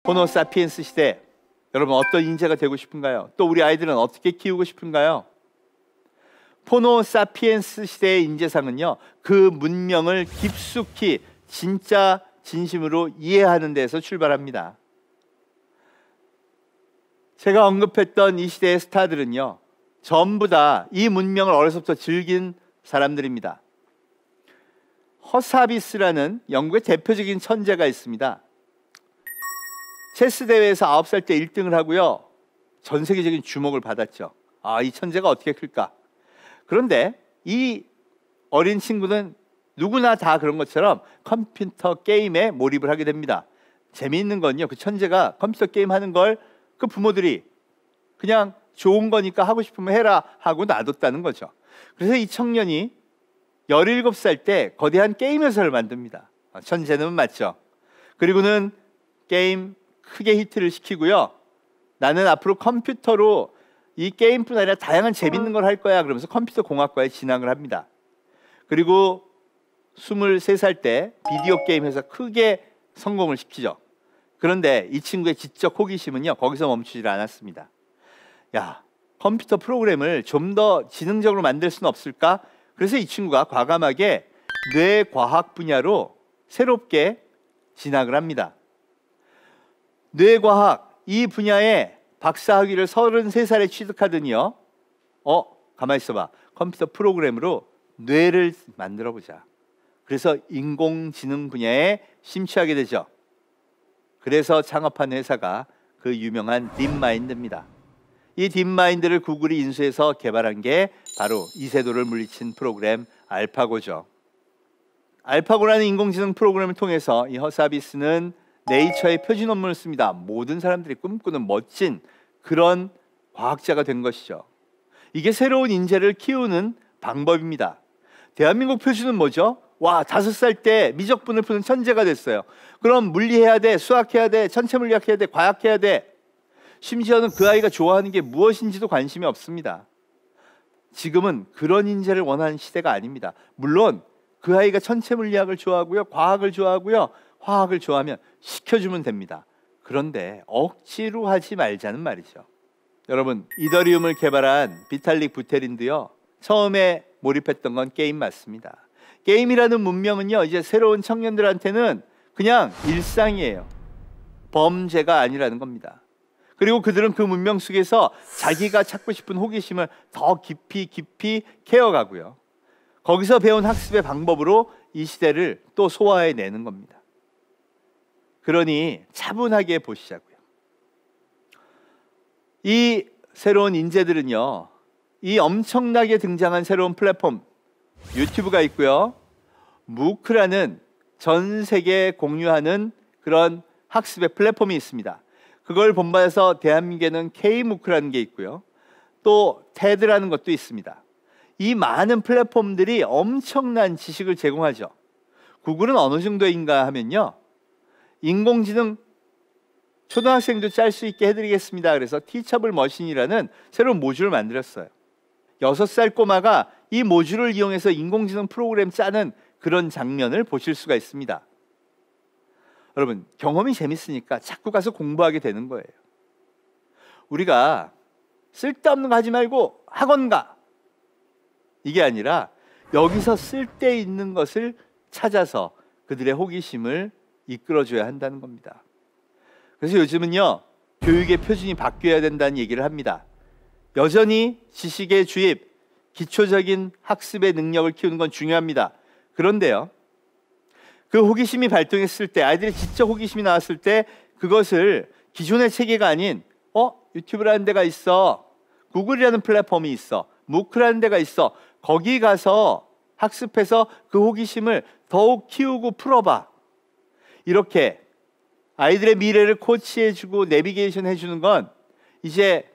호모 사피엔스 시대, 여러분 어떤 인재가 되고 싶은가요? 또 우리 아이들은 어떻게 키우고 싶은가요? 호모 사피엔스 시대의 인재상은요, 그 문명을 깊숙이 진짜 진심으로 이해하는 데서 출발합니다. 제가 언급했던 이 시대의 스타들은요, 전부 다 이 문명을 어려서부터 즐긴 사람들입니다. 허사비스라는 영국의 대표적인 천재가 있습니다. 체스 대회에서 9살 때 1등을 하고요, 전 세계적인 주목을 받았죠. 이 천재가 어떻게 클까? 그런데 이 어린 친구는 누구나 다 그런 것처럼 컴퓨터 게임에 몰입을 하게 됩니다. 재미있는 건요, 그 천재가 컴퓨터 게임 하는 걸 그 부모들이 그냥 좋은 거니까 하고 싶으면 해라 하고 놔뒀다는 거죠. 그래서 이 청년이 17살 때 거대한 게임 회사를 만듭니다. 천재는 맞죠. 그리고는 게임 크게 히트를 시키고요, 나는 앞으로 컴퓨터로 이 게임뿐 아니라 다양한 재밌는 걸 할 거야 그러면서 컴퓨터 공학과에 진학을 합니다. 그리고 23살 때 비디오 게임 회사 크게 성공을 시키죠. 그런데 이 친구의 지적 호기심은요, 거기서 멈추질 않았습니다. 야, 컴퓨터 프로그램을 좀 더 지능적으로 만들 수는 없을까? 그래서 이 친구가 과감하게 뇌과학 분야로 새롭게 진학을 합니다. 뇌과학 이 분야에 박사학위를 33살에 취득하더니요, 가만히 있어봐, 컴퓨터 프로그램으로 뇌를 만들어 보자. 그래서 인공지능 분야에 심취하게 되죠. 그래서 창업한 회사가 그 유명한 딥마인드입니다. 이 딥마인드를 구글이 인수해서 개발한 게 바로 이세돌을 물리친 프로그램 알파고죠. 알파고라는 인공지능 프로그램을 통해서 이 허사비스는 네이처의 표지 논문을 씁니다. 모든 사람들이 꿈꾸는 멋진 그런 과학자가 된 것이죠. 이게 새로운 인재를 키우는 방법입니다. 대한민국 표준은 뭐죠? 5살 때 미적분을 푸는 천재가 됐어요. 그럼 물리해야 돼, 수학해야 돼, 천체물리학 해야 돼, 과학해야 돼. 심지어는 그 아이가 좋아하는 게 무엇인지도 관심이 없습니다. 지금은 그런 인재를 원하는 시대가 아닙니다. 물론 그 아이가 천체물리학을 좋아하고요, 과학을 좋아하고요, 화학을 좋아하면 시켜주면 됩니다. 그런데 억지로 하지 말자는 말이죠. 여러분, 이더리움을 개발한 비탈릭 부테린도요, 처음에 몰입했던 건 게임 맞습니다. 게임이라는 문명은요, 이제 새로운 청년들한테는 그냥 일상이에요. 범죄가 아니라는 겁니다. 그리고 그들은 그 문명 속에서 자기가 찾고 싶은 호기심을 더 깊이 캐어가고요, 거기서 배운 학습의 방법으로 이 시대를 또 소화해내는 겁니다. 그러니 차분하게 보시자고요. 이 새로운 인재들은요, 이 엄청나게 등장한 새로운 플랫폼 유튜브가 있고요, 무크라는 전 세계에 공유하는 그런 학습의 플랫폼이 있습니다. 그걸 본받아서 대한민국에는 K무크라는 게 있고요, 또 테드라는 것도 있습니다. 이 많은 플랫폼들이 엄청난 지식을 제공하죠. 구글은 어느 정도인가 하면요, 인공지능 초등학생도 짤 수 있게 해드리겠습니다. 그래서 티처블 머신이라는 새로운 모듈을 만들었어요. 6살 꼬마가 이 모듈을 이용해서 인공지능 프로그램 짜는 그런 장면을 보실 수가 있습니다. 여러분, 경험이 재밌으니까 자꾸 가서 공부하게 되는 거예요. 우리가 쓸데없는 거 하지 말고 학원 가, 이게 아니라 여기서 쓸데있는 것을 찾아서 그들의 호기심을 이끌어줘야 한다는 겁니다. 그래서 요즘은요, 교육의 표준이 바뀌어야 된다는 얘기를 합니다. 여전히 지식의 주입, 기초적인 학습의 능력을 키우는 건 중요합니다. 그런데요, 그 호기심이 발동했을 때, 아이들의 지적 호기심이 나왔을 때 그것을 기존의 체계가 아닌 유튜브라는 데가 있어, 구글이라는 플랫폼이 있어, 무크라는 데가 있어, 거기 가서 학습해서 그 호기심을 더욱 키우고 풀어봐. 이렇게 아이들의 미래를 코치해주고 내비게이션 해주는 건 이제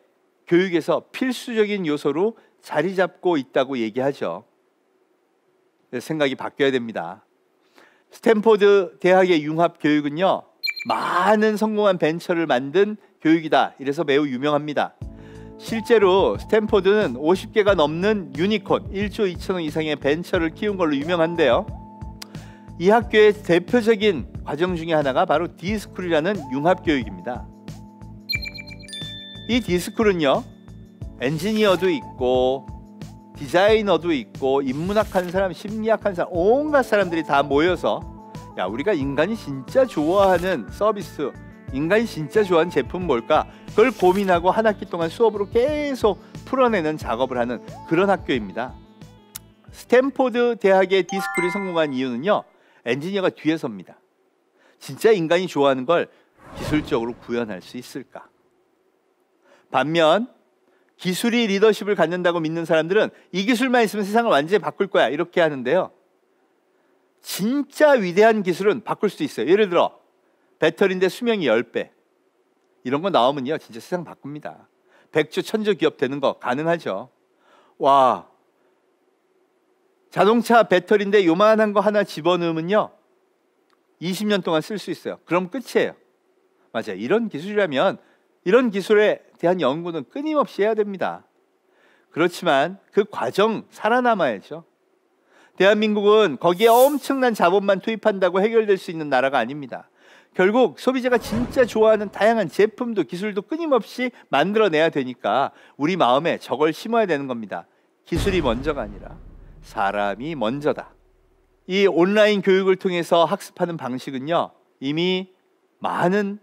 교육에서 필수적인 요소로 자리 잡고 있다고 얘기하죠. 생각이 바뀌어야 됩니다. 스탠포드 대학의 융합 교육은요, 많은 성공한 벤처를 만든 교육이다, 이래서 매우 유명합니다. 실제로 스탠포드는 50개가 넘는 유니콘, 1조 2천억 이상의 벤처를 키운 걸로 유명한데요, 이 학교의 대표적인 과정 중에 하나가 바로 D스쿨이라는 융합교육입니다. 이 D스쿨은요, 엔지니어도 있고 디자이너도 있고 인문학하는 사람, 심리학하는 사람, 온갖 사람들이 다 모여서 야, 우리가 인간이 진짜 좋아하는 서비스, 인간이 진짜 좋아하는 제품 뭘까? 그걸 고민하고 한 학기 동안 수업으로 계속 풀어내는 작업을 하는 그런 학교입니다. 스탠포드 대학의 D스쿨이 성공한 이유는요, 엔지니어가 뒤에 섭니다. 진짜 인간이 좋아하는 걸 기술적으로 구현할 수 있을까? 반면 기술이 리더십을 갖는다고 믿는 사람들은 이 기술만 있으면 세상을 완전히 바꿀 거야, 이렇게 하는데요. 진짜 위대한 기술은 바꿀 수 있어요. 예를 들어 배터리인데 수명이 10배, 이런 거 나오면요 진짜 세상 바꿉니다. 백조 천조 기업 되는 거 가능하죠. 와, 자동차 배터리인데 요만한 거 하나 집어넣으면요 20년 동안 쓸 수 있어요. 그럼 끝이에요. 맞아요. 이런 기술이라면 이런 기술에 대한 연구는 끊임없이 해야 됩니다. 그렇지만 그 과정 살아남아야죠. 대한민국은 거기에 엄청난 자본만 투입한다고 해결될 수 있는 나라가 아닙니다. 결국 소비자가 진짜 좋아하는 다양한 제품도 기술도 끊임없이 만들어내야 되니까 우리 마음에 저걸 심어야 되는 겁니다. 기술이 먼저가 아니라 사람이 먼저다. 이 온라인 교육을 통해서 학습하는 방식은요 이미 많은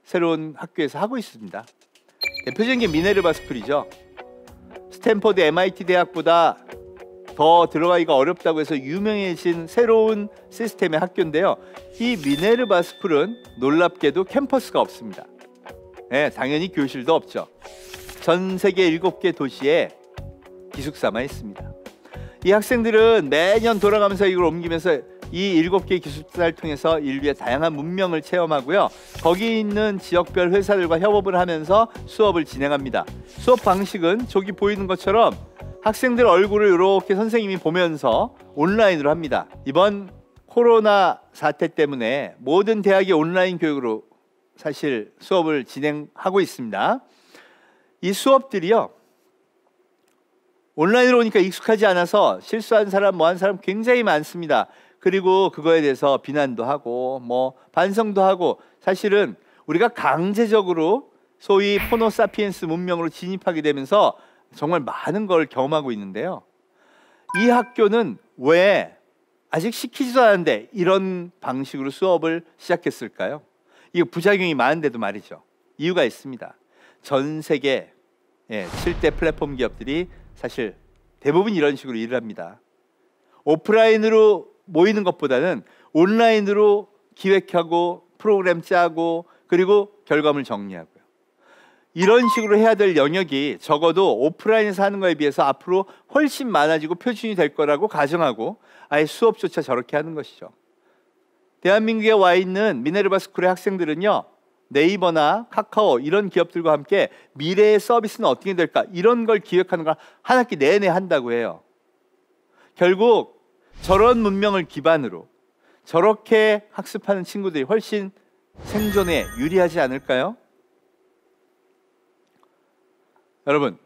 새로운 학교에서 하고 있습니다. 대표적인 게 미네르바 스쿨이죠. 스탠포드 MIT 대학보다 더 들어가기가 어렵다고 해서 유명해진 새로운 시스템의 학교인데요. 이 미네르바 스쿨은 놀랍게도 캠퍼스가 없습니다. 네, 당연히 교실도 없죠. 전 세계 7개 도시에 기숙사만 있습니다. 이 학생들은 매년 돌아가면서 이걸 옮기면서 이 7개의 기숙사를 통해서 인류의 다양한 문명을 체험하고요. 거기 있는 지역별 회사들과 협업을 하면서 수업을 진행합니다. 수업 방식은 저기 보이는 것처럼 학생들 얼굴을 이렇게 선생님이 보면서 온라인으로 합니다. 이번 코로나 사태 때문에 모든 대학이 온라인 교육으로 사실 수업을 진행하고 있습니다. 이 수업들이요 온라인으로 오니까 익숙하지 않아서 실수한 사람, 뭐 한 사람 굉장히 많습니다. 그리고 그거에 대해서 비난도 하고 뭐 반성도 하고, 사실은 우리가 강제적으로 소위 호모사피엔스 문명으로 진입하게 되면서 정말 많은 걸 경험하고 있는데요. 이 학교는 왜 아직 시키지도 않았는데 이런 방식으로 수업을 시작했을까요? 이거 부작용이 많은데도 말이죠. 이유가 있습니다. 전 세계 7대 플랫폼 기업들이 사실 대부분 이런 식으로 일을 합니다. 오프라인으로 모이는 것보다는 온라인으로 기획하고 프로그램 짜고 그리고 결과물 정리하고요. 이런 식으로 해야 될 영역이 적어도 오프라인에서 하는 거에 비해서 앞으로 훨씬 많아지고 표준이 될 거라고 가정하고 아예 수업조차 저렇게 하는 것이죠. 대한민국에 와 있는 미네르바 스쿨의 학생들은요 네이버나 카카오 이런 기업들과 함께 미래의 서비스는 어떻게 될까 이런 걸 기획하는 걸 한 학기 내내 한다고 해요. 결국 저런 문명을 기반으로 저렇게 학습하는 친구들이 훨씬 생존에 유리하지 않을까요? 여러분,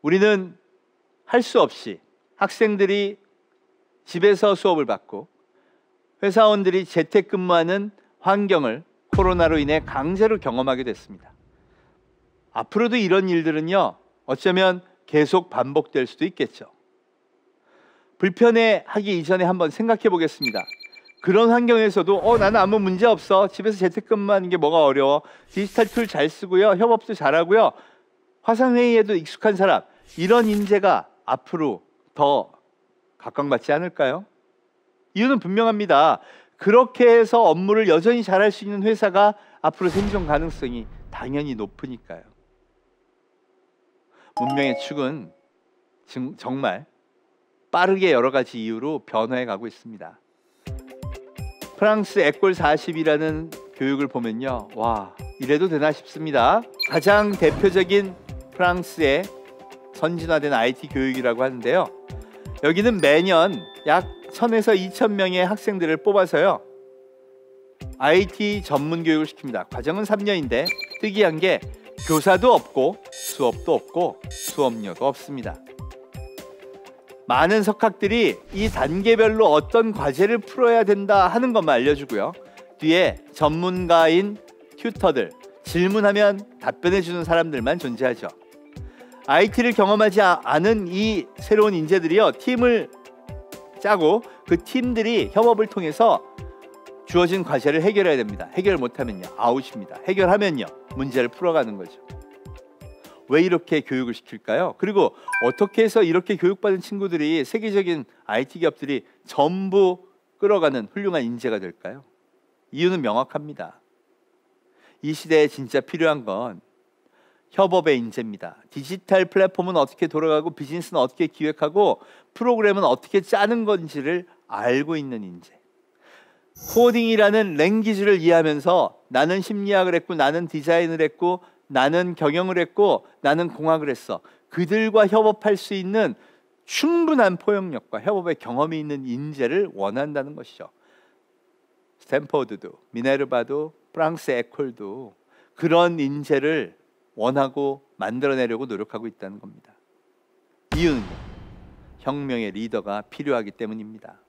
우리는 할 수 없이 학생들이 집에서 수업을 받고 회사원들이 재택근무하는 환경을 코로나로 인해 강제로 경험하게 됐습니다. 앞으로도 이런 일들은요 어쩌면 계속 반복될 수도 있겠죠. 불편해하기 이전에 한번 생각해 보겠습니다. 그런 환경에서도 나는 아무 문제 없어, 집에서 재택근무하는 게 뭐가 어려워, 디지털 툴 잘 쓰고요, 협업도 잘하고요, 화상회의에도 익숙한 사람, 이런 인재가 앞으로 더 각광받지 않을까요? 이유는 분명합니다. 그렇게 해서 업무를 여전히 잘할 수 있는 회사가 앞으로 생존 가능성이 당연히 높으니까요. 문명의 축은 정말 빠르게 여러 가지 이유로 변화해 가고 있습니다. 프랑스 에콜 40이라는 교육을 보면요, 와, 이래도 되나 싶습니다. 가장 대표적인 프랑스의 선진화된 IT 교육이라고 하는데요. 여기는 매년 약 1000에서 2000명의 학생들을 뽑아서요 IT 전문 교육을 시킵니다. 과정은 3년인데 특이한 게 교사도 없고 수업도 없고 수업료도 없습니다. 많은 석학들이 이 단계별로 어떤 과제를 풀어야 된다 하는 것만 알려주고요. 뒤에 전문가인 튜터들, 질문하면 답변해주는 사람들만 존재하죠. IT를 경험하지 않은 이 새로운 인재들이요, 팀을 짜고 그 팀들이 협업을 통해서 주어진 과제를 해결해야 됩니다. 해결 못하면요, 아웃입니다. 해결하면요, 문제를 풀어가는 거죠. 왜 이렇게 교육을 시킬까요? 그리고 어떻게 해서 이렇게 교육받은 친구들이 세계적인 IT 기업들이 전부 끌어가는 훌륭한 인재가 될까요? 이유는 명확합니다. 이 시대에 진짜 필요한 건 협업의 인재입니다. 디지털 플랫폼은 어떻게 돌아가고 비즈니스는 어떻게 기획하고 프로그램은 어떻게 짜는 건지를 알고 있는 인재. 코딩이라는 랭귀지를 이해하면서 나는 심리학을 했고, 나는 디자인을 했고, 나는 경영을 했고, 나는 공학을 했어. 그들과 협업할 수 있는 충분한 포용력과 협업의 경험이 있는 인재를 원한다는 것이죠. 스탠포드도, 미네르바도, 프랑스 에콜도 그런 인재를 원하고 만들어내려고 노력하고 있다는 겁니다. 이유는요, 혁명의 리더가 필요하기 때문입니다.